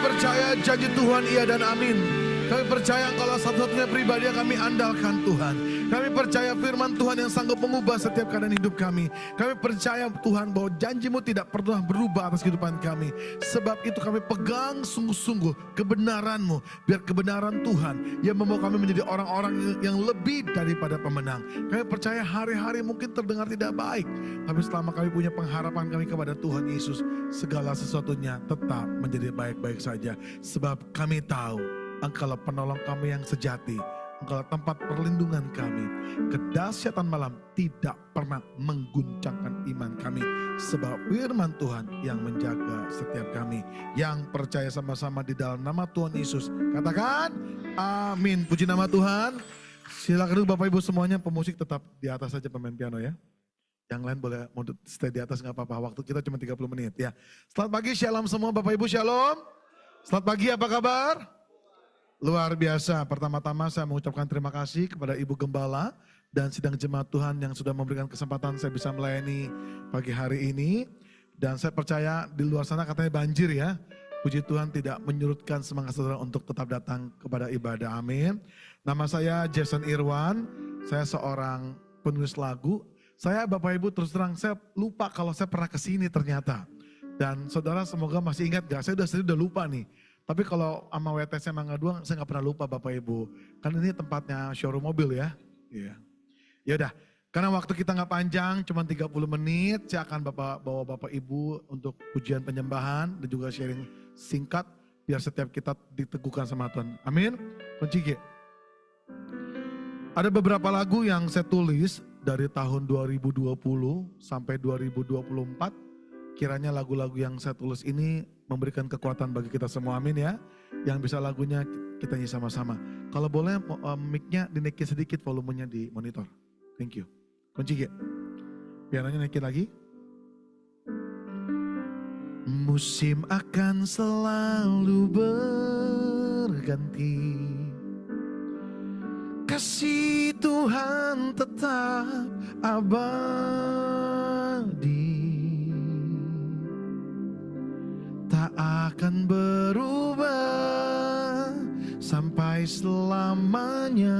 percaya janji Tuhan iya dan amin. Kami percaya Engkaulah satu-satunya pribadi yang kami andalkan Tuhan. Kami percaya firman Tuhan yang sanggup mengubah setiap keadaan hidup kami. Kami percaya Tuhan bahwa janji-Mu tidak pernah berubah atas kehidupan kami. Sebab itu kami pegang sungguh-sungguh kebenaran-Mu. Biar kebenaran Tuhan yang membawa kami menjadi orang-orang yang lebih daripada pemenang. Kami percaya hari-hari mungkin terdengar tidak baik. Tapi selama kami punya pengharapan kami kepada Tuhan Yesus, segala sesuatunya tetap menjadi baik-baik saja. Sebab kami tahu Engkaulah penolong kami yang sejati. Engkaulah tempat perlindungan kami. Kedahsyatan malam tidak pernah mengguncangkan iman kami. Sebab firman Tuhan yang menjaga setiap kami. Yang percaya sama-sama di dalam nama Tuhan Yesus. Katakan amin. Puji nama Tuhan. Silakan Bapak Ibu semuanya, pemusik tetap di atas saja, pemain piano ya. Yang lain boleh mau stay di atas gak apa-apa. Waktu kita cuma 30 menit ya. Selamat pagi, shalom semua Bapak Ibu, shalom. Selamat pagi, apa kabar? Luar biasa, pertama-tama saya mengucapkan terima kasih kepada Ibu Gembala dan sidang jemaat Tuhan yang sudah memberikan kesempatan saya bisa melayani pagi hari ini. Dan saya percaya di luar sana katanya banjir ya. Puji Tuhan tidak menyurutkan semangat saudara untuk tetap datang kepada ibadah, amin. Nama saya Jason Irwan, saya seorang penulis lagu. Saya Bapak Ibu terus terang, saya lupa kalau saya pernah kesini ternyata. Dan saudara semoga masih ingat gak, saya udah lupa nih. Tapi kalau sama WTC Mangga 2 saya gak pernah lupa Bapak Ibu. Kan ini tempatnya showroom mobil ya. Iya. Yaudah, karena waktu kita gak panjang, cuma 30 menit. Saya akan bawa Bapak Ibu untuk pujian penyembahan dan juga sharing singkat. Biar setiap kita diteguhkan sama Tuhan. Amin. Kunci G. Ada beberapa lagu yang saya tulis dari tahun 2020 sampai 2024. Kiranya lagu-lagu yang saya tulis ini memberikan kekuatan bagi kita semua, amin ya. Yang bisa lagunya kita nyanyi sama-sama. Kalau boleh mic-nya dinaikin sedikit volumenya di monitor. Thank you. Kunci G. Pianonya naikin lagi. Musim akan selalu berganti. Kasih Tuhan tetap abadi. Tak akan berubah sampai selamanya.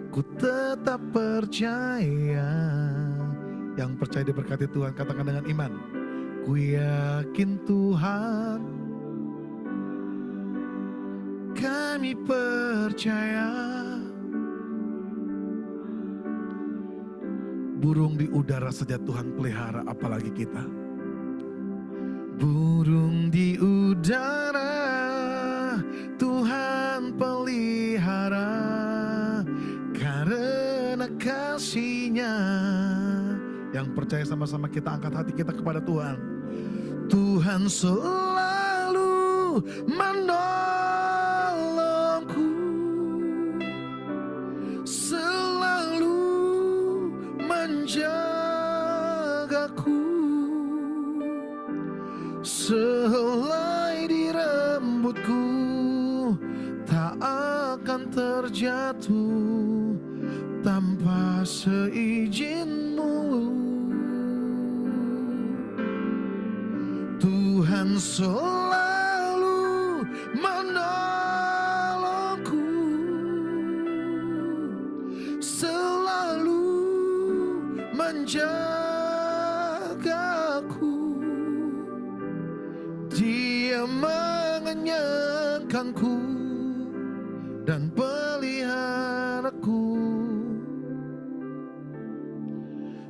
Ku tetap percaya. Yang percaya diberkati Tuhan, katakan dengan iman. Ku yakin Tuhan, kami percaya. Burung di udara saja Tuhan pelihara, apalagi kita. Burung di udara Tuhan pelihara, karena kasih-Nya. Yang percaya sama-sama kita angkat hati kita kepada Tuhan. Tuhan selalu menolongku, selalu menjagaku. Sehelai di rambutku tak akan terjatuh tanpa seizin-Mu. Tuhan selalu menolongku, selalu menjagaku. Dia mengenyangkanku dan peliharaku.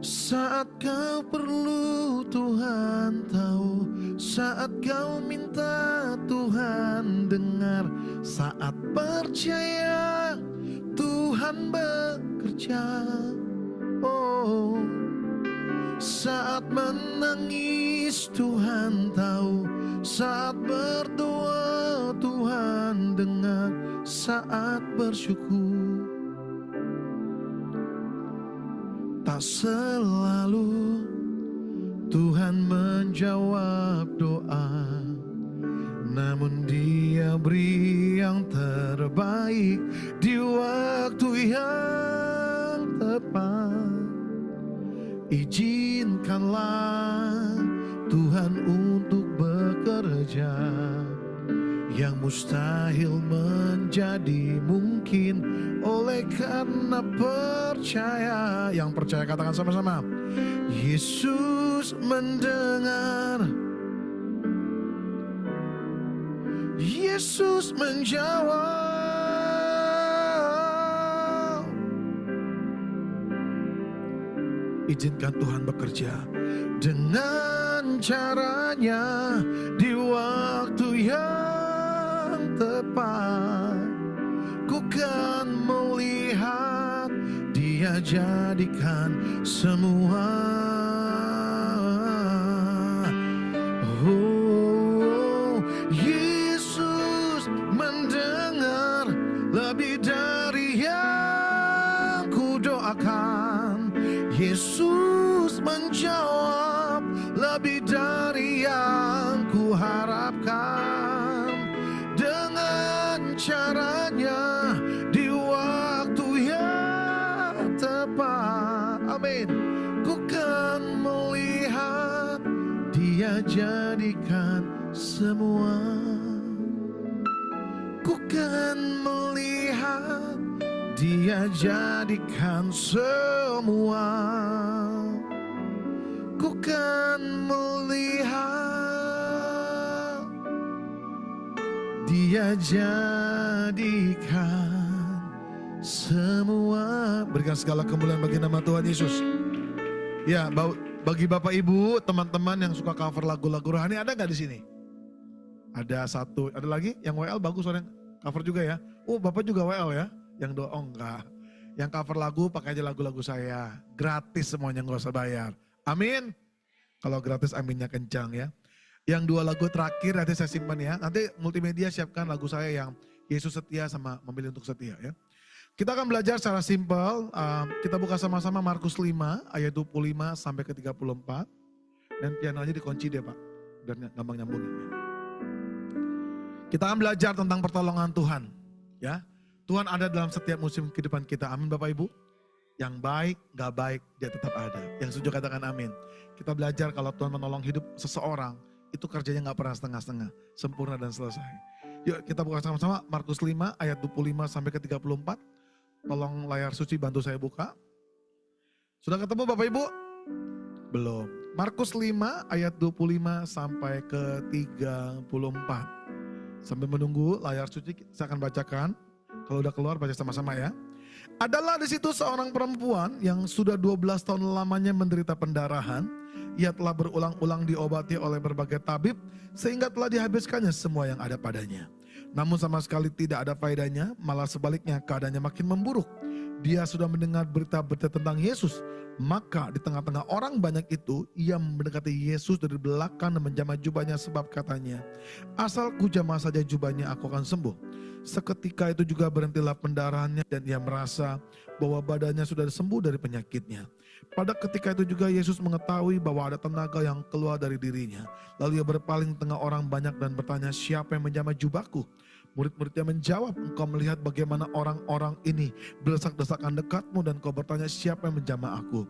Saat kau perlu Tuhan tahu, saat kau minta Tuhan dengar, saat percaya Tuhan bekerja. Oh, saat menangis Tuhan tahu, saat berdoa Tuhan dengar, saat bersyukur. Tak selalu Tuhan menjawab doa, namun Dia beri yang terbaik di waktu yang tepat. Izinkanlah Tuhan untuk bekerja Yang mustahil menjadi mungkin oleh karena percaya. Yang percaya katakan sama-sama. Yesus mendengar. Yesus menjawab. Izinkan Tuhan bekerja dengan caranya di waktu yang tepat. Ku kan melihat Dia jadikan semua. Oh, Yesus mendengar lebih dari yang ku doakan. Yesus menjawab lebih dari yang ku harapkan. Dengan caranya di waktu yang tepat. Amin. Ku kan melihat Dia jadikan semua. Ku kan melihat Dia jadikan semua. Ku kan melihat Dia jadikan semua. Berikan segala kemuliaan bagi nama Tuhan Yesus. Ya, bagi Bapak Ibu, teman-teman yang suka cover lagu-lagu rohani, ada nggak di sini? Ada satu, ada lagi yang WL bagus orang cover juga ya. Oh, Bapak juga WL ya? Yang doa, oh enggak. Yang cover lagu pakai aja lagu-lagu saya. Gratis semuanya, nggak usah bayar. Amin. Kalau gratis aminnya kencang ya. Yang 2 lagu terakhir nanti saya simpan ya. Nanti multimedia siapkan lagu saya yang Yesus setia sama memilih untuk setia ya. Kita akan belajar secara simpel. Kita buka sama-sama Markus 5 ayat 25 sampai ke 34. Dan piano aja dikunci deh Pak. Dan gampang nyambungin ya. Kita akan belajar tentang pertolongan Tuhan. Ya, Tuhan ada dalam setiap musim kehidupan kita. Amin Bapak Ibu. Yang baik, gak baik, Dia tetap ada. Yang setuju katakan amin. Kita belajar kalau Tuhan menolong hidup seseorang, itu kerjanya gak pernah setengah-setengah. Sempurna dan selesai. Yuk kita buka sama-sama Markus 5 ayat 25 sampai ke 34. Tolong layar suci bantu saya buka. Sudah ketemu Bapak Ibu? Belum. Markus 5 ayat 25 sampai ke 34. Sambil menunggu layar suci saya akan bacakan. Kalau udah keluar baca sama-sama ya. Adalah di situ seorang perempuan yang sudah 12 tahun lamanya menderita pendarahan. Ia telah berulang-ulang diobati oleh berbagai tabib sehingga telah dihabiskannya semua yang ada padanya. Namun sama sekali tidak ada faedahnya, malah sebaliknya keadaannya makin memburuk. Dia sudah mendengar berita-berita tentang Yesus. Maka di tengah-tengah orang banyak itu, ia mendekati Yesus dari belakang dan menjamah jubahnya sebab katanya, asal ku jamah saja jubahnya aku akan sembuh. Seketika itu juga berhentilah pendarahannya dan ia merasa bahwa badannya sudah sembuh dari penyakitnya. Pada ketika itu juga Yesus mengetahui bahwa ada tenaga yang keluar dari dirinya. Lalu ia berpaling tengah orang banyak dan bertanya, siapa yang menjamah jubahku? Murid-muridnya menjawab, engkau melihat bagaimana orang-orang ini berdesak-desakan dekatmu dan kau bertanya siapa yang menjamah aku.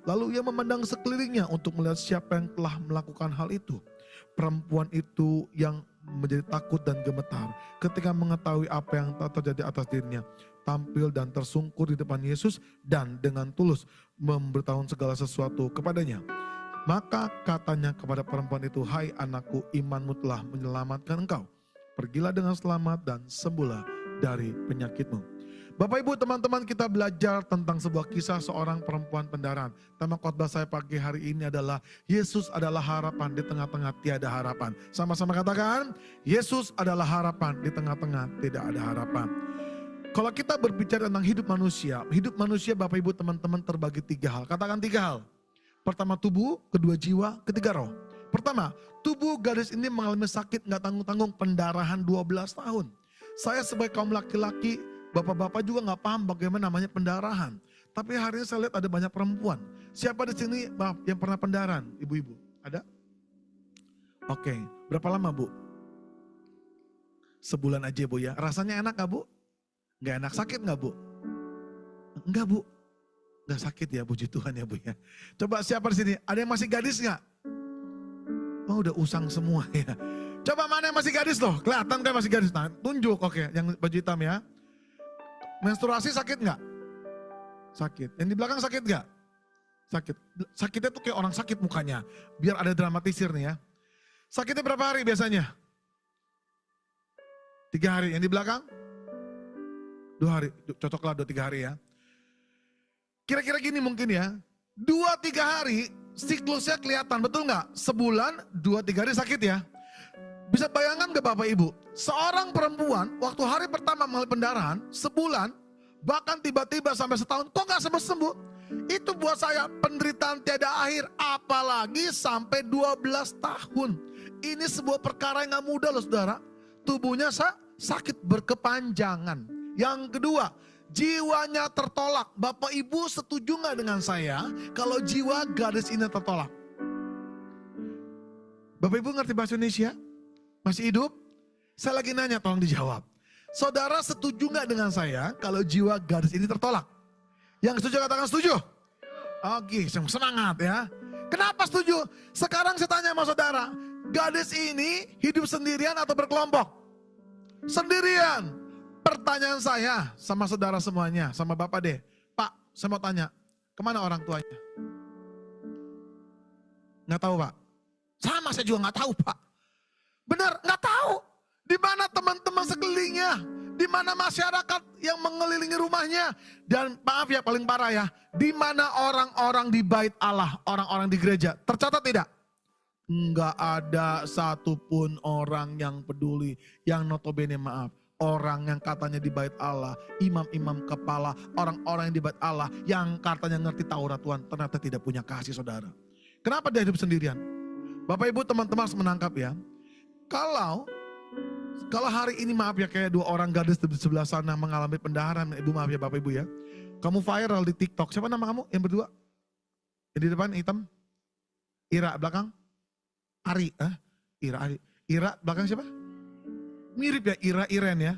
Lalu ia memandang sekelilingnya untuk melihat siapa yang telah melakukan hal itu. Perempuan itu yang menjadi takut dan gemetar ketika mengetahui apa yang terjadi atas dirinya, tampil dan tersungkur di depan Yesus dan dengan tulus memberitahu segala sesuatu kepadanya. Maka katanya kepada perempuan itu, hai anakku, imanmu telah menyelamatkan engkau. Pergilah dengan selamat dan sembuhlah dari penyakitmu. Bapak Ibu teman-teman, kita belajar tentang sebuah kisah seorang perempuan pendarahan. Tema khotbah saya pagi hari ini adalah Yesus adalah harapan di tengah-tengah tiada harapan. Sama-sama katakan, Yesus adalah harapan di tengah-tengah tidak ada harapan. Kalau kita berbicara tentang hidup manusia Bapak Ibu teman-teman terbagi 3 hal. Katakan 3 hal. Pertama tubuh, kedua jiwa, ketiga roh. Pertama, tubuh gadis ini mengalami sakit gak tanggung-tanggung pendarahan 12 tahun. Saya sebagai kaum laki-laki, bapak-bapak juga gak paham bagaimana namanya pendarahan. Tapi hari ini saya lihat ada banyak perempuan. Siapa di sini yang pernah pendarahan? Ibu-ibu, ada? Oke, berapa lama Bu? Sebulan aja Bu ya. Rasanya enak gak Bu? Gak enak, sakit gak Bu? Enggak Bu. Gak sakit ya, puji Tuhan ya Bu ya. Coba siapa di sini? Ada yang masih gadis gak? Oh udah usang semua ya. Coba mana yang masih gadis loh, kelihatan kan masih gadis. Nah, tunjuk, oke, yang baju hitam ya. Menstruasi sakit nggak? Sakit. Yang di belakang sakit nggak? Sakit. Sakitnya tuh kayak orang sakit mukanya. Biar ada dramatisir nih ya. Sakitnya berapa hari biasanya? 3 hari. Yang di belakang? 2 hari. Cocoklah 2-3 hari ya. Kira-kira gini mungkin ya. 2-3 hari siklusnya kelihatan, betul nggak? Sebulan 2-3 hari sakit ya. Bisa bayangkan gak Bapak Ibu? Seorang perempuan waktu hari pertama mengalami pendarahan, sebulan, bahkan tiba-tiba sampai setahun, kok gak sembuh-sembuh? Itu buat saya penderitaan tiada akhir, apalagi sampai 12 tahun. Ini sebuah perkara yang gak mudah loh saudara. Tubuhnya sakit berkepanjangan. Yang kedua, jiwanya tertolak. Bapak Ibu setuju gak dengan saya kalau jiwa gadis ini tertolak? Bapak Ibu ngerti bahasa Indonesia? Masih hidup? Saya lagi nanya, tolong dijawab. Saudara setuju gak dengan saya kalau jiwa gadis ini tertolak? Yang setuju katakan setuju. Oke, semangat ya. Kenapa setuju? Sekarang saya tanya sama saudara, gadis ini hidup sendirian atau berkelompok? Sendirian. Pertanyaan saya sama saudara semuanya, sama Bapak deh. Pak, saya mau tanya, kemana orang tuanya? Nggak tahu Pak? Sama saya juga nggak tahu Pak. Benar, nggak tahu. Di mana teman-teman sekelilingnya, di mana masyarakat yang mengelilingi rumahnya, dan maaf ya paling parah ya, di mana orang-orang di bait Allah, orang-orang di gereja, tercatat tidak? Nggak ada satupun orang yang peduli, yang notabene maaf, orang yang katanya di bait Allah, imam-imam kepala, orang-orang yang di bait Allah, yang katanya ngerti Taurat Tuhan, ternyata tidak punya kasih saudara. Kenapa dia hidup sendirian? Bapak Ibu teman-teman harus menangkap ya. Kalau hari ini maaf ya kayak 2 orang gadis di sebelah sana mengalami pendarahan, Ibu maaf ya Bapak Ibu ya. Kamu viral di TikTok, siapa nama kamu yang berdua? Yang di depan hitam? Ira, belakang? Ari, Ira, Ari. Ira, belakang siapa? Mirip ya, Ira, Iren ya.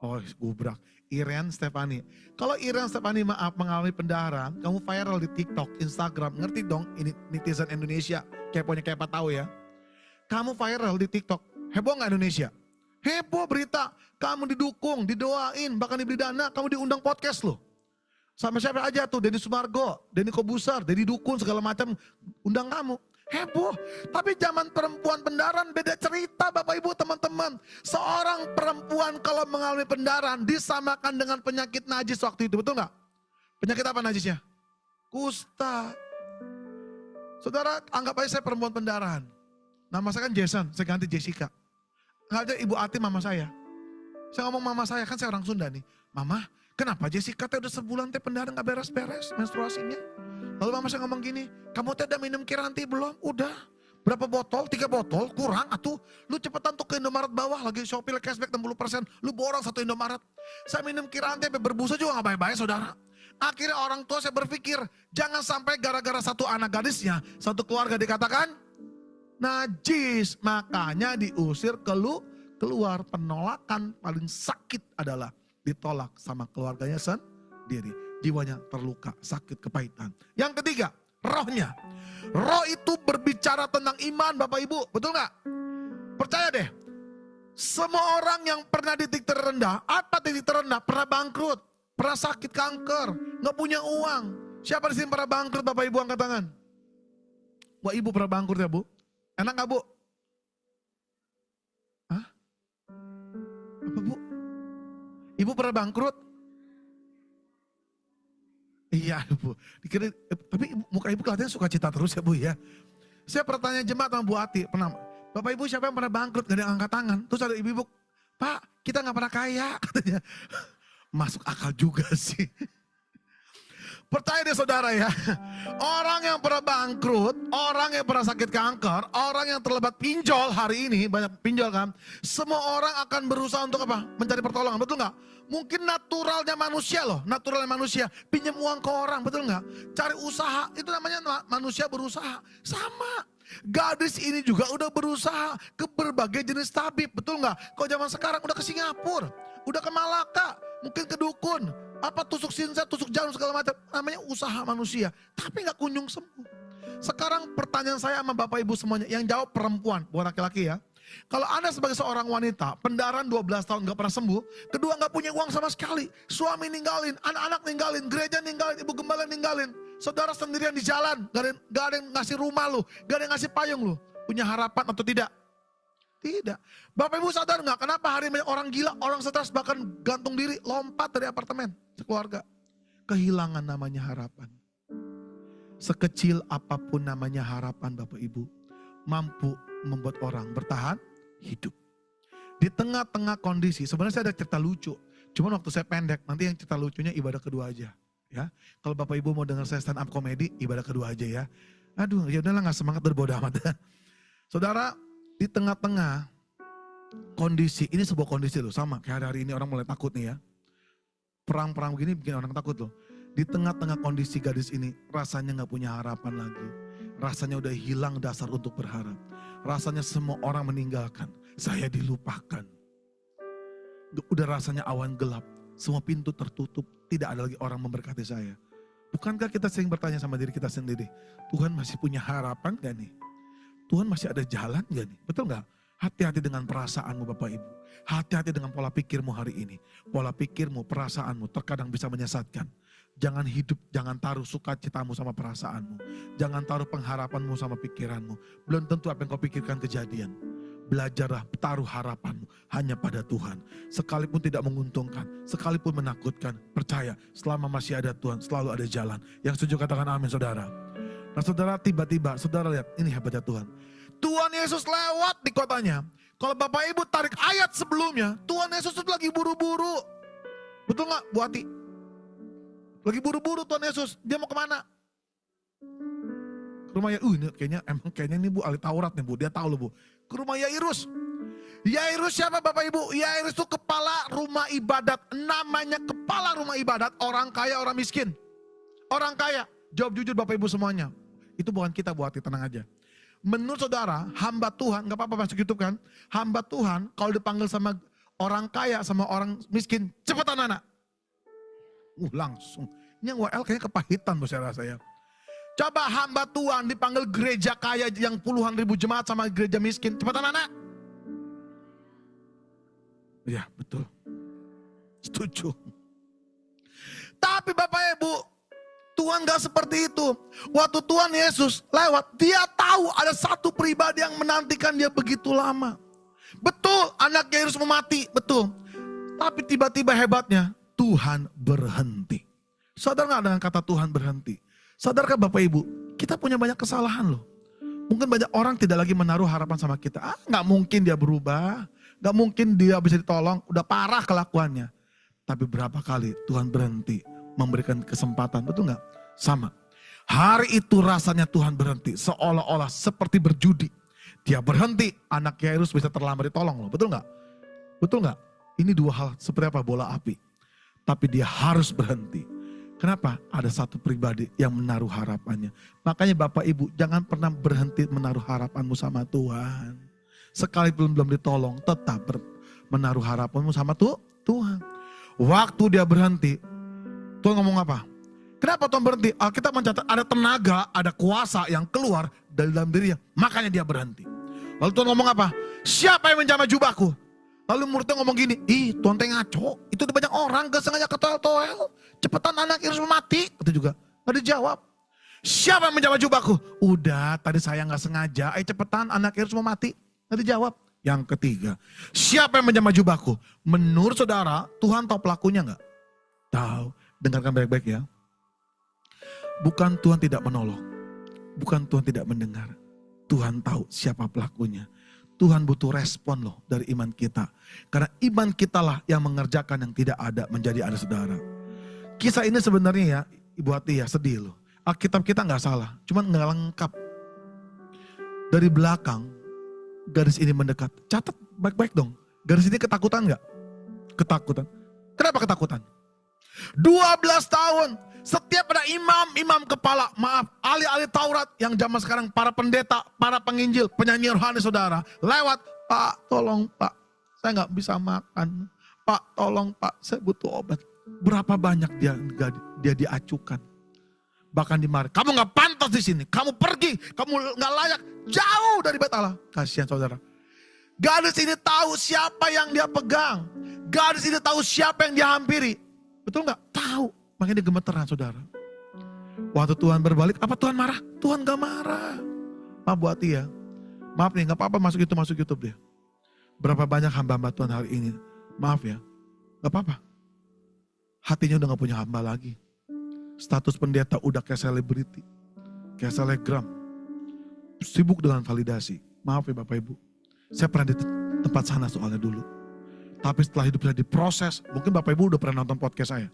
Oh gubrak, Iren Stefani. Kalau Iren Stefani maaf mengalami pendarahan, kamu viral di TikTok, Instagram, ngerti dong ini netizen Indonesia, keponya kayak apa tahu ya. Kamu viral di TikTok, heboh gak Indonesia? Heboh berita, kamu didukung, didoain, bahkan diberi dana, kamu diundang podcast loh. Sama siapa aja tuh, Denny Sumargo, Denny Kobusar, Denny Dukun, segala macam, undang kamu. Heboh, tapi zaman perempuan pendarahan beda cerita Bapak Ibu teman-teman. Seorang perempuan kalau mengalami pendarahan disamakan dengan penyakit najis waktu itu, betul gak? Penyakit apa najisnya? Kusta. Saudara anggap aja saya perempuan pendarahan. Nama saya kan Jason, saya ganti Jessica. Nggak ada Ibu Ati mama saya. Saya ngomong mama saya, kan saya orang Sunda nih. Mama, kenapa Jessica udah sebulan pendarahan gak beres-beres menstruasinya? Lalu mama saya ngomong gini, kamu udah minum Kiranti belum? Udah. Berapa botol? 3 botol? Kurang atuh. Lu cepetan tuh ke Indomaret bawah, lagi Shopee cashback 60%. Lu borong 1 Indomaret. Saya minum Kiranti sampai berbusa juga gak baik-baik saudara. Akhirnya orang tua saya berpikir, jangan sampai gara-gara 1 anak gadisnya, 1 keluarga dikatakan najis, makanya diusir keluar. Penolakan paling sakit adalah ditolak sama keluarganya sendiri. Jiwanya terluka, sakit, kepahitan. Yang ketiga, rohnya. Roh itu berbicara tentang iman Bapak Ibu, betul gak? Percaya deh, semua orang yang pernah di titik terendah, apa titik terendah? Pernah bangkrut, pernah sakit kanker, gak punya uang. Siapa di sini pernah bangkrut Bapak Ibu angkat tangan? Wah Ibu pernah bangkrut ya Bu? Enak gak Bu? Hah? Apa Bu? Ibu pernah bangkrut? Iya Bu, tapi muka Ibu kelihatannya suka cita terus ya Bu ya. Saya pernah tanya jemaat sama Bu Ati, pernah, Bapak Ibu siapa yang pernah bangkrut, gak ada yang angkat tangan. Terus ada ibu-ibu, Pak kita gak pernah kaya katanya. Masuk akal juga sih. Percaya deh saudara ya, orang yang pernah bangkrut, orang yang pernah sakit kanker, orang yang terlibat pinjol hari ini, banyak pinjol kan, semua orang akan berusaha untuk apa? Mencari pertolongan, betul gak? Mungkin naturalnya manusia loh, naturalnya manusia, pinjam uang ke orang, betul gak? Cari usaha, itu namanya manusia berusaha, sama. Gadis ini juga udah berusaha ke berbagai jenis tabib, betul gak? Kalau zaman sekarang udah ke Singapura, udah ke Malaka, mungkin ke dukun, apa tusuk sinset, tusuk jarum segala macam, namanya usaha manusia, tapi gak kunjung sembuh. Sekarang pertanyaan saya sama Bapak Ibu semuanya, yang jawab perempuan, bukan laki-laki ya. Kalau Anda sebagai seorang wanita, pendaran 12 tahun gak pernah sembuh, kedua gak punya uang sama sekali, suami ninggalin, anak-anak ninggalin, gereja ninggalin, ibu gembala ninggalin, saudara sendirian di jalan, gak ada yang ngasih rumah lu, gak ada yang ngasih payung lu, punya harapan atau tidak? Tidak. Bapak Ibu sadar gak kenapa hari ini banyak orang gila, orang stres bahkan gantung diri, lompat dari apartemen, sekeluarga. Kehilangan namanya harapan. Sekecil apapun namanya harapan Bapak Ibu, mampu membuat orang bertahan hidup. Di tengah-tengah kondisi, sebenarnya saya ada cerita lucu. Cuman waktu saya pendek, nanti yang cerita lucunya ibadah kedua aja. Ya, kalau Bapak Ibu mau dengar saya stand up comedy, ibadah kedua aja ya. Aduh, ya udahlah nggak semangat berbodoh amat. Saudara, di tengah-tengah kondisi, ini sebuah kondisi loh, sama kayak hari ini orang mulai takut nih ya. Perang-perang begini bikin orang takut loh. Di tengah-tengah kondisi gadis ini, rasanya gak punya harapan lagi. Rasanya udah hilang dasar untuk berharap. Rasanya semua orang meninggalkan, saya dilupakan. Udah rasanya awan gelap, semua pintu tertutup, tidak ada lagi orang memberkati saya. Bukankah kita sering bertanya sama diri kita sendiri, Tuhan masih punya harapan gak nih? Tuhan masih ada jalan gak nih? Betul gak? Hati-hati dengan perasaanmu Bapak Ibu. Hati-hati dengan pola pikirmu hari ini. Pola pikirmu, perasaanmu terkadang bisa menyesatkan. Jangan hidup, jangan taruh sukacitamu sama perasaanmu. Jangan taruh pengharapanmu sama pikiranmu. Belum tentu apa yang kau pikirkan kejadian. Belajarlah taruh harapanmu hanya pada Tuhan. Sekalipun tidak menguntungkan, sekalipun menakutkan. Percaya, selama masih ada Tuhan, selalu ada jalan. Yang setuju katakan amin saudara. Nah saudara, tiba-tiba saudara lihat, ini hebatnya Tuhan. Tuhan Yesus lewat di kotanya. Kalau Bapak Ibu tarik ayat sebelumnya, Tuhan Yesus itu lagi buru-buru. Betul gak Bu Ati? Lagi buru-buru Tuhan Yesus, dia mau kemana? Ke rumah ini kayaknya ini Bu ahli Taurat nih Bu, dia tahu loh Bu. Ke rumah Yairus. Yairus siapa Bapak Ibu? Yairus itu kepala rumah ibadat. Namanya kepala rumah ibadat, orang kaya, orang miskin. Orang kaya, jawab jujur Bapak Ibu semuanya. Itu bukan kita Bu Ati, tenang aja. Menurut saudara, hamba Tuhan, gak apa-apa masuk YouTube kan. Hamba Tuhan kalau dipanggil sama orang kaya sama orang miskin, cepetan anak. Langsung. Ini yang WL kayaknya kepahitan Bu saya rasa ya. Coba hamba Tuhan dipanggil gereja kaya yang puluhan ribu jemaat sama gereja miskin, cepetan anak. Ya betul. Setuju. Tapi Bapak Ibu, Tuhan gak seperti itu. Waktu Tuhan Yesus lewat, dia tahu ada satu pribadi yang menantikan dia begitu lama. Betul, anak Yairus mau mati, betul. Tapi tiba-tiba hebatnya, Tuhan berhenti. Sadar gak dengan kata Tuhan berhenti? Sadarkah Bapak Ibu, kita punya banyak kesalahan loh. Mungkin banyak orang tidak lagi menaruh harapan sama kita. Gak mungkin dia berubah, gak mungkin dia bisa ditolong, udah parah kelakuannya. Tapi berapa kali Tuhan berhenti memberikan kesempatan, betul gak? Sama. Hari itu rasanya Tuhan berhenti, seolah-olah seperti berjudi. Dia berhenti, anak Yairus bisa terlambat ditolong loh, betul gak? Betul gak? Ini dua hal seperti apa bola api. Tapi dia harus berhenti. Kenapa? Ada satu pribadi yang menaruh harapannya. Makanya Bapak Ibu jangan pernah berhenti menaruh harapanmu sama Tuhan. Sekalipun belum ditolong, tetap menaruh harapanmu sama Tuhan. Waktu dia berhenti, Tuhan ngomong apa? Kenapa Tuhan berhenti? Alkitab mencatat ada tenaga, ada kuasa yang keluar dari dalam dirinya. Makanya dia berhenti. Lalu Tuhan ngomong apa? Siapa yang menjamah jubahku? Lalu muridnya ngomong gini, ih Tuhan teh ngaco. Itu banyak orang gak sengaja ketoel-toel. Cepetan anak Yairus mati. Itu juga gak dijawab. Siapa yang menjamah jubahku? Udah tadi saya gak sengaja. Cepetan anak Yairus mau mati. Gak dijawab. Yang ketiga, siapa yang menjamah jubahku? Menurut saudara, Tuhan tahu pelakunya gak? Tahu. Dengarkan baik-baik ya. Bukan Tuhan tidak menolong. Bukan Tuhan tidak mendengar. Tuhan tahu siapa pelakunya. Tuhan butuh respon loh dari iman kita. Karena iman kita lah yang mengerjakan yang tidak ada menjadi ada saudara. Kisah ini sebenarnya ya, Ibu Hati ya sedih loh. Alkitab kita gak salah, cuman gak lengkap. Dari belakang, garis ini mendekat. Catat baik-baik dong. Garis ini ketakutan gak? Ketakutan. Kenapa ketakutan? 12 tahun. Setiap ada imam kepala, maaf, ahli-ahli Taurat yang zaman sekarang para pendeta, para penginjil, penyanyi rohani saudara. Lewat, Pak tolong Pak, saya gak bisa makan. Pak tolong Pak, saya butuh obat. Berapa banyak dia diacukan. Bahkan dimarahi. Kamu gak pantas di sini. Kamu pergi. Kamu gak layak. Jauh dari bait Allah. Kasihan saudara. Gadis ini tahu siapa yang dia pegang. Gadis ini tahu siapa yang dia hampiri. Betul gak? Tahu. Makanya dia gemeteran saudara. Waktu Tuhan berbalik, apa Tuhan marah? Tuhan gak marah. Maaf buat dia. Maaf nih, gak apa-apa masuk YouTube dia. Berapa banyak hamba-hamba Tuhan hari ini. Maaf ya, gak apa-apa. Hatinya udah gak punya hamba lagi. Status pendeta udah kayak selebriti. Kayak selegram. Sibuk dengan validasi. Maaf ya Bapak Ibu. Saya pernah di tempat sana soalnya dulu. Tapi setelah hidup saya diproses, mungkin Bapak Ibu udah pernah nonton podcast saya.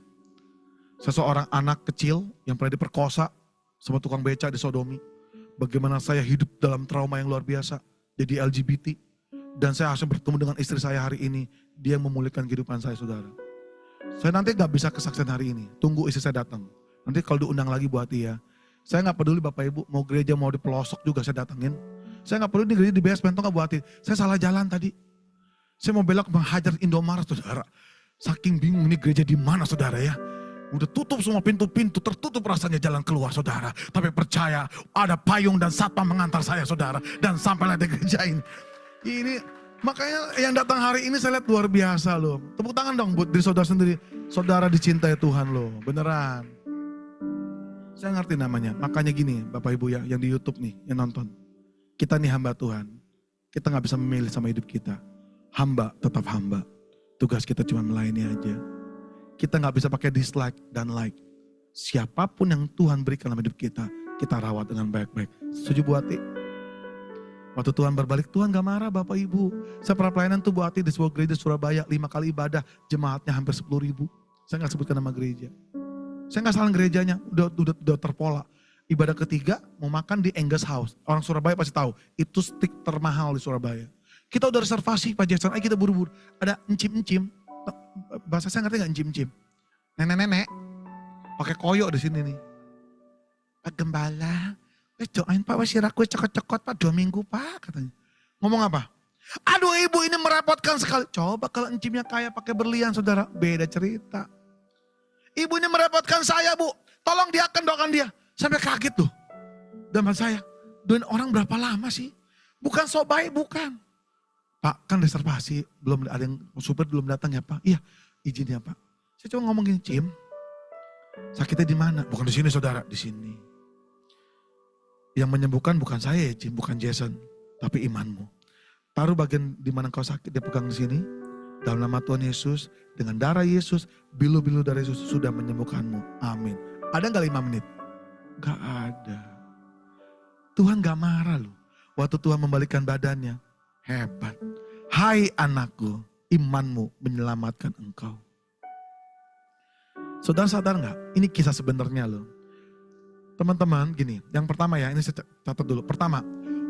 Seseorang anak kecil yang pernah diperkosa sama tukang beca di Sodomi. Bagaimana saya hidup dalam trauma yang luar biasa. Jadi LGBT. Dan saya harus bertemu dengan istri saya hari ini. Dia yang memulihkan kehidupan saya saudara. Saya nanti gak bisa kesaksian hari ini. Tunggu istri saya datang. Nanti kalau diundang lagi buat dia. Saya gak peduli Bapak Ibu. Mau gereja mau di pelosok juga saya datengin. Saya gak peduli di gereja di basement. Gak buat dia. Saya salah jalan tadi. Saya mau belok menghajar Indomaret saudara. Saking bingung ini gereja di mana saudara ya. Udah tutup semua pintu-pintu, tertutup rasanya jalan keluar saudara. Tapi percaya ada payung dan satpam mengantar saya saudara. Dan sampailah di gereja ini. Ini makanya yang datang hari ini saya lihat luar biasa loh. Tepuk tangan dong buat diri saudara sendiri. Saudara dicintai Tuhan loh, beneran. Saya ngerti namanya. Makanya gini Bapak Ibu ya, yang di YouTube nih, yang nonton. Kita nih hamba Tuhan. Kita gak bisa memilih sama hidup kita. Hamba tetap hamba. Tugas kita cuma melayani aja. Kita gak bisa pakai dislike dan like. Siapapun yang Tuhan berikan dalam hidup kita rawat dengan baik-baik. Setuju Bu Ati? Waktu Tuhan berbalik, Tuhan gak marah Bapak Ibu. Saya pernah pelayanan tuh Bu Ati di sebuah gereja Surabaya, 5 kali ibadah, jemaatnya hampir 10.000. Saya gak sebutkan nama gereja. Saya gak salah gerejanya, udah terpola. Ibadah ketiga, mau makan di Angus House. Orang Surabaya pasti tahu, itu steak termahal di Surabaya. Kita udah reservasi Pak Jackson, ayo kita buru-buru. Ada encim-encim. Bahasa saya ngerti gak encim-encim? Nenek-nenek, pakai koyo di sini nih. Pak Gembala, doain Pak wasirah kue cokot-cokot Pak 2 minggu Pak katanya. Ngomong apa? Aduh ibu ini merepotkan sekali. Coba kalau encimnya kaya pakai berlian saudara, beda cerita. Ibu ini merepotkan saya Bu, tolong doakan dia. Sampai kaget tuh. Dan saya, doain orang berapa lama sih? Bukan sok baik, bukan. Pak kan reservasi, belum ada yang supir belum datang ya Pak. Iya izin ya Pak. Saya cuma ngomong gini, Cim, sakitnya di mana? Bukan di sini saudara, di sini. Yang menyembuhkan bukan saya ya Cim, bukan Jason, tapi imanmu. Taruh bagian di mana kau sakit, dia pegang di sini. Dalam nama Tuhan Yesus, dengan darah Yesus, bilu-bilu darah Yesus sudah menyembuhkanmu. Amin. Ada gak 5 menit? Gak ada. Tuhan gak marah loh. Waktu Tuhan membalikkan badannya, hebat. Hai anakku, imanmu menyelamatkan engkau. Saudara sadar gak? Ini kisah sebenarnya loh. Teman-teman gini, yang pertama ya, ini saya catat dulu. Pertama,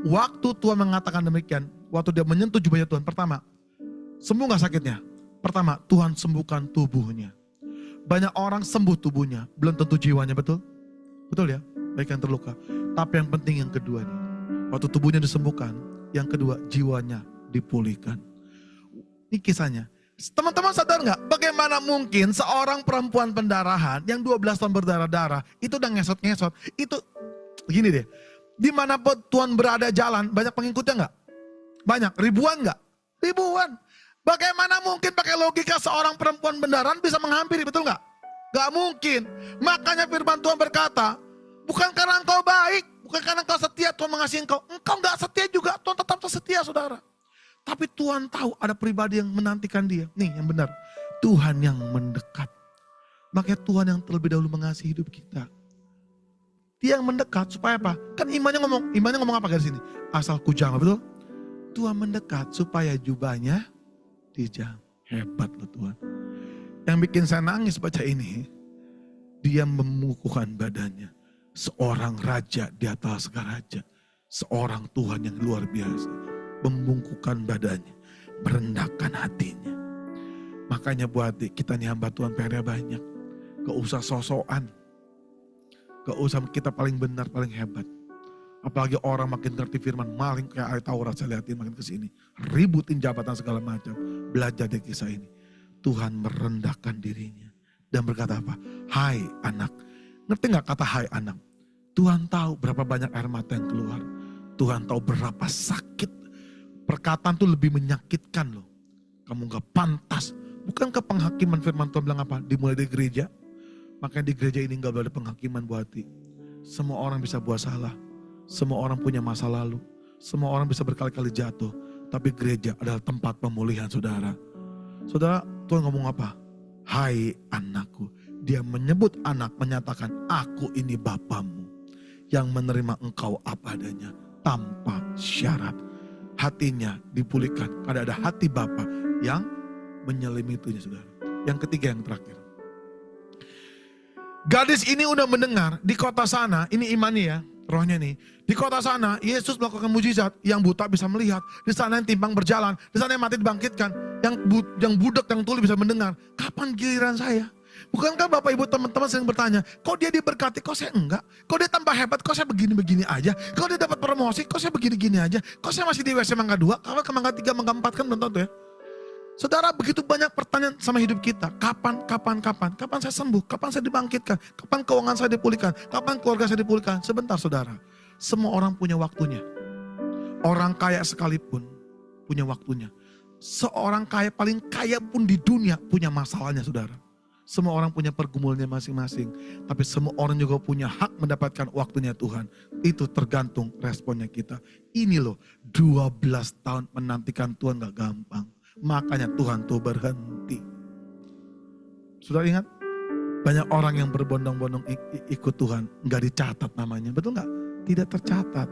waktu Tuhan mengatakan demikian, waktu dia menyentuh jubahnya Tuhan, pertama, sembuh gak sakitnya? Pertama, Tuhan sembuhkan tubuhnya. Banyak orang sembuh tubuhnya, belum tentu jiwanya, betul? Betul ya, baik yang terluka. Tapi yang penting yang kedua nih, waktu tubuhnya disembuhkan, yang kedua jiwanya dipulihkan. Ini kisahnya. Teman-teman sadar gak? Bagaimana mungkin seorang perempuan pendarahan yang 12 tahun berdarah-darah, itu udah ngesot-ngesot. Itu gini deh, dimanapun Tuhan berada jalan, banyak pengikutnya gak? Banyak, ribuan gak? Ribuan. Bagaimana mungkin pakai logika seorang perempuan pendarahan bisa menghampiri, betul gak? Gak mungkin. Makanya firman Tuhan berkata, bukan karena engkau baik, bukan karena engkau setia Tuhan mengasihi engkau. Engkau gak setia juga, Tuhan tetap setia saudara. Tapi Tuhan tahu ada pribadi yang menantikan dia. Nih yang benar, Tuhan yang mendekat. Makanya Tuhan yang terlebih dahulu mengasihi hidup kita. Dia yang mendekat supaya apa? Kan imannya ngomong apa dari sini? Asal kujang, betul? Tuhan mendekat supaya jubahnya dijam. Hebat loh Tuhan. Yang bikin saya nangis baca ini, dia memukuhkan badannya. Seorang raja di atas segala raja. Seorang Tuhan yang luar biasa. Membungkukkan badannya. Merendahkan hatinya. Makanya buat kita nih hamba Tuhan PR banyak. Gak usah sosokan. Gak usah kita paling benar, paling hebat. Apalagi orang makin ngerti firman, maling kayak ayat Taurat saya lihatin makin kesini. Ributin jabatan segala macam. Belajar dari kisah ini. Tuhan merendahkan dirinya. Dan berkata apa? Hai anak, Ngerti gak kata hai anak? Tuhan tahu berapa banyak air mata yang keluar. Tuhan tahu berapa sakit. Perkataan tuh lebih menyakitkan loh. Kamu gak pantas. Bukankah penghakiman firman Tuhan bilang apa? Dimulai dari gereja. Makanya di gereja ini gak boleh ada penghakiman buat hati. Semua orang bisa buat salah. Semua orang punya masa lalu. Semua orang bisa berkali-kali jatuh. Tapi gereja adalah tempat pemulihan saudara. Saudara, Tuhan ngomong apa? Hai anakku. Dia menyebut anak, menyatakan, aku ini bapamu. Yang menerima engkau apa adanya. Tanpa syarat. Hatinya dipulihkan. Karena ada hati Bapa yang menyelimutinya saudara. Yang ketiga, yang terakhir. Gadis ini udah mendengar di kota sana, ini imannya ya, rohnya nih. Di kota sana, Yesus melakukan mujizat, yang buta bisa melihat. Di sana yang timpang berjalan, di sana yang mati dibangkitkan. Yang budak, yang tuli bisa mendengar. Kapan giliran saya? Bukankah Bapak Ibu teman-teman sering bertanya, kok dia diberkati, kok saya enggak? Kok dia tambah hebat, kok saya begini-begini aja? Kok dia dapat promosi, kok saya begini-gini aja? Kok saya masih di WC Mangga 2, kalau ke Mangga 3, Mangga 4 kan belum tentu ya. Saudara, begitu banyak pertanyaan sama hidup kita. Kapan saya sembuh? Kapan saya dibangkitkan? Kapan keuangan saya dipulihkan? Kapan keluarga saya dipulihkan? Sebentar saudara, semua orang punya waktunya. Orang kaya sekalipun punya waktunya. Seorang kaya paling kaya pun di dunia punya masalahnya saudara. Semua orang punya pergumulannya masing-masing. Tapi semua orang juga punya hak mendapatkan waktunya Tuhan. Itu tergantung responnya kita. Ini loh, 12 tahun menantikan Tuhan gak gampang. Makanya Tuhan tuh berhenti. Sudah ingat? Banyak orang yang berbondong-bondong ikut Tuhan. Gak dicatat namanya, betul gak? Tidak tercatat.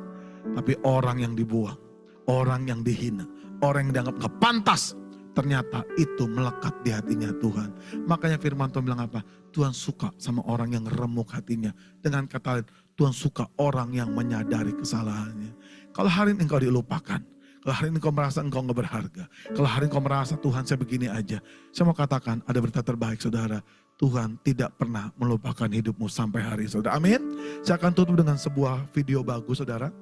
Tapi orang yang dibuang. Orang yang dihina. Orang yang dianggap gak pantas. Ternyata itu melekat di hatinya Tuhan. Makanya firman Tuhan bilang apa? Tuhan suka sama orang yang remuk hatinya. Dengan kata lain, Tuhan suka orang yang menyadari kesalahannya. Kalau hari ini engkau dilupakan. Kalau hari ini kau merasa engkau gak berharga. Kalau hari ini kau merasa Tuhan saya begini aja. Saya mau katakan ada berita terbaik saudara. Tuhan tidak pernah melupakan hidupmu sampai hari ini saudara. Amin. Saya akan tutup dengan sebuah video bagus saudara.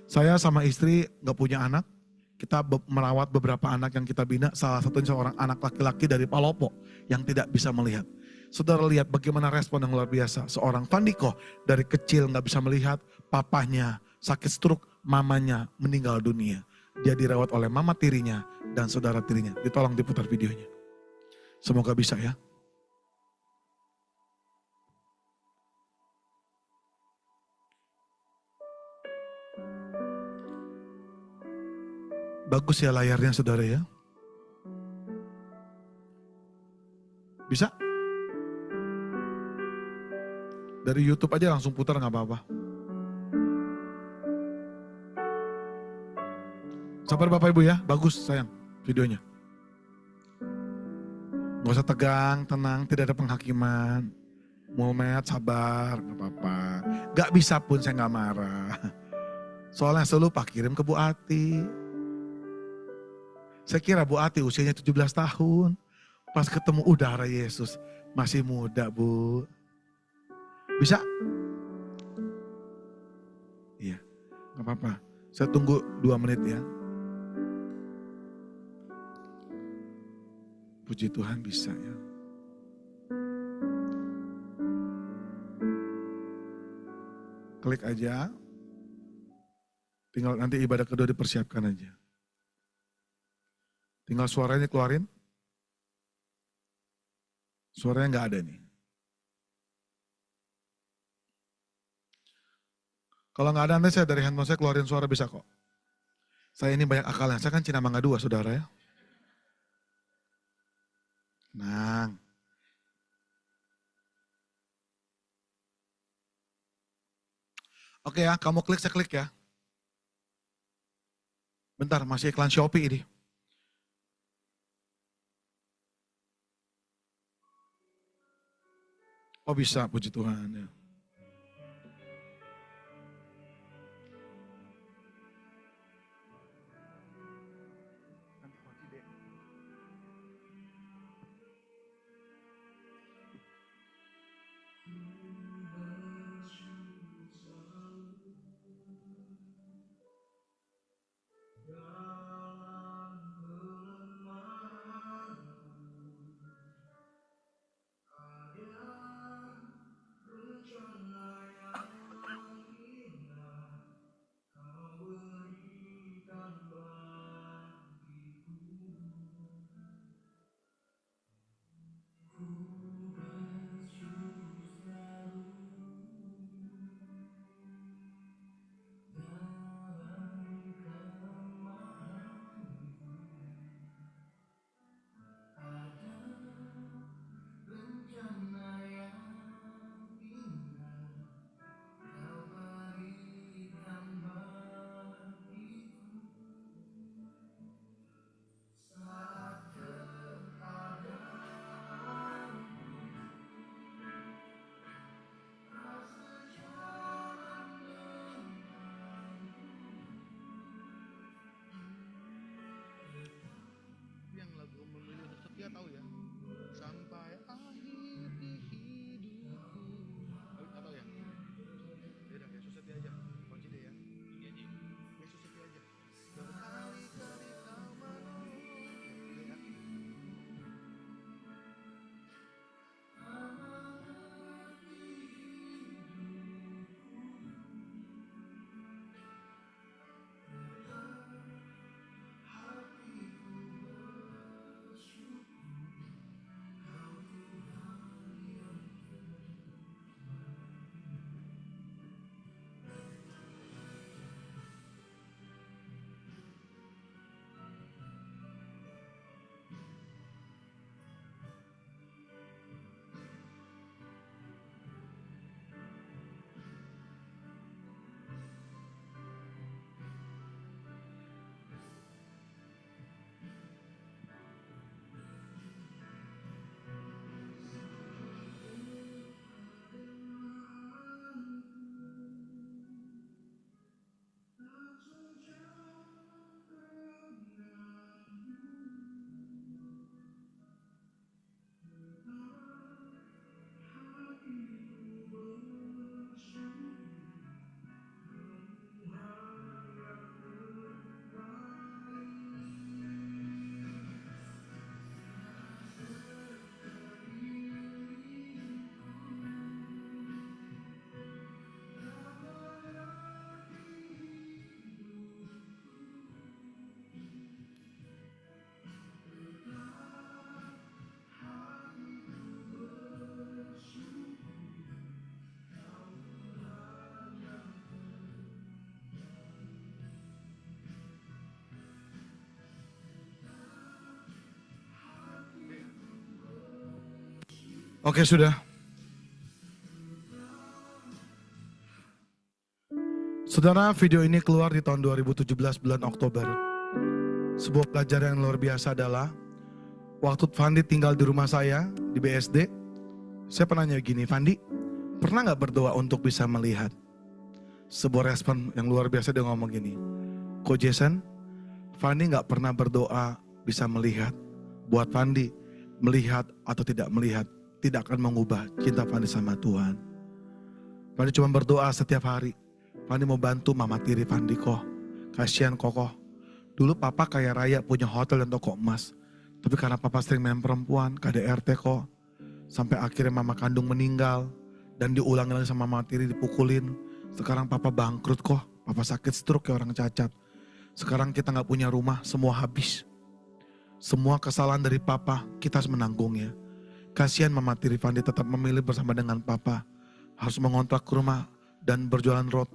Saya sama istri gak punya anak. Kita merawat beberapa anak yang kita bina. Salah satunya seorang anak laki-laki dari Palopo yang tidak bisa melihat. Saudara lihat bagaimana respon yang luar biasa. Seorang Vandiko dari kecil gak bisa melihat. Papahnya sakit stroke, mamanya meninggal dunia. Dia dirawat oleh mama tirinya dan saudara tirinya. Ditolong diputar videonya. Semoga bisa ya. Bagus ya layarnya saudara ya. Bisa? Dari YouTube aja langsung putar gak apa-apa. Sabar Bapak Ibu ya, bagus sayang videonya. Gak usah tegang, tenang, tidak ada penghakiman. Muhammad sabar, gak apa-apa. Gak bisa pun saya gak marah. Soalnya selalu Pak kirim ke Bu Ati. Saya kira Bu Ati usianya 17 tahun. Pas ketemu udara Yesus, masih muda Bu. Bisa? Iya, gak apa-apa. Saya tunggu 2 menit ya. Puji Tuhan bisa ya. Klik aja. Tinggal nanti ibadah kedua dipersiapkan aja. Tinggal suaranya keluarin. Suaranya nggak ada nih. Kalau nggak ada nanti saya dari handphone saya keluarin suara bisa kok. Saya ini banyak akalnya. Saya kan Cina Mangga 2 saudara ya. Tenang. Oke ya, kamu klik, saya klik ya. Bentar, masih iklan Shopee ini. Oh bisa, puji Tuhan ya. Oke, sudah. Saudara, video ini keluar di tahun 2017 bulan Oktober. Sebuah pelajaran yang luar biasa adalah waktu Fandi tinggal di rumah saya di BSD, saya pernah nanya gini, Fandi, pernah gak berdoa untuk bisa melihat? Sebuah respon yang luar biasa, dia ngomong gini, Ko Jason, Fandi gak pernah berdoa bisa melihat. Buat Fandi, melihat atau tidak melihat tidak akan mengubah cinta Fandi sama Tuhan. Fandi cuma berdoa setiap hari. Fandi mau bantu mama tiri Fandi kok. Kasihan kokoh. Dulu papa kaya raya punya hotel dan toko emas. Tapi karena papa sering main perempuan, KDRT kok. Sampai akhirnya mama kandung meninggal. Dan diulangi lagi sama mama tiri, dipukulin. Sekarang papa bangkrut kok. Papa sakit stroke kayak orang cacat. Sekarang kita gak punya rumah, semua habis. Semua kesalahan dari papa, kita harus menanggungnya. Kasihan mama tiri Fandi tetap memilih bersama dengan papa. Harus mengontrak rumah dan berjualan roti.